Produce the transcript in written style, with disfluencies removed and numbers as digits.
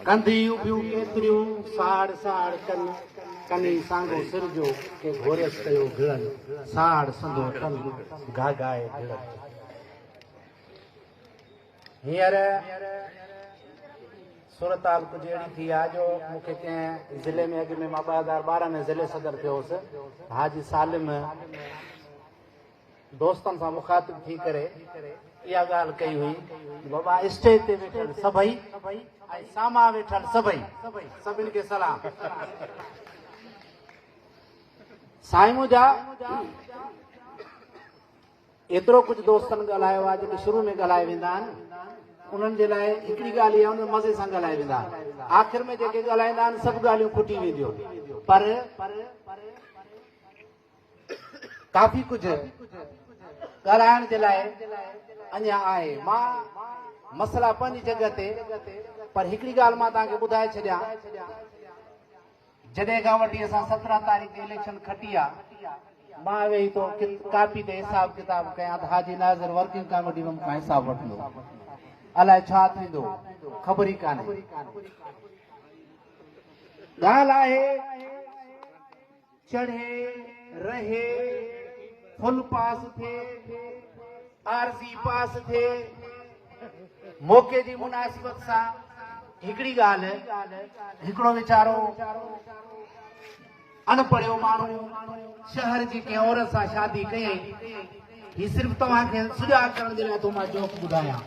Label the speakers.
Speaker 1: कंधियूं ॿियूं केतिरियूं साड़ साड़ कनि कनी सांगो सिर जो के घोरस कयो गिड़नि साड़ संदो कन गागाए गिड़नि हींअर सूरताल कुछ अहिड़ी थी आहे जो मूंखे कंहिं ज़िले में अॻु में मां 2012 में ज़िले सदर थियो हुउसि हाजी सालिम दोस्तनि सां मुखातिब थी करे इहा ॻाल्हि कई हुई बाबा स्टेज ते वेठल सभई ऐं साम्हूं वेठल सभई सभिनि खे सलाम साईं जा एतिरो कुझु दोस्तनि ॻाल्हायो आहे जेके शुरू में ॻाल्हाए वेंदा आहिनि उन्हनि जे लाइ हिकिड़ी ॻाल्हि इहा उन मज़े सां ॻाल्हाए वेंदा आख़िर में जेके ॻाल्हाईंदा आहिनि सभु ॻाल्हियूं खुटी वेंदियूं पर काफ़ी कुझु ॻाल्हाइण जे लाइ अञा आहे मां मसला पंहिंजी जॻह ते पर हिकिड़ी ॻाल्हि मां तव्हांखे ॿुधाए छॾियां जॾहिं खां वठी असां 17 तारीख़ ते इलेक्शन खटी आहे मां वेही थो कापी ते हिसाब किताब कयां त हाजी नाज़िर वर्किंग कमेटी में मूंखां हिसाब वठंदो अलाए छा थींदो ख़बर ई कान्हे ॻाल्हि आहे चढ़े रहे फुल पास थिए आरज़ी पास थिए मौक़े जी मुनासिबत सां हिकिड़ी ॻाल्हि हिकिड़ो वीचारो अनपढ़ियो माण्हू शहर जी कंहिं औरत सां शादी कयईं ही सिर्फ़ तव्हांखे सुजाॻ करण जे लाइ थो मां जोक ॿुधायां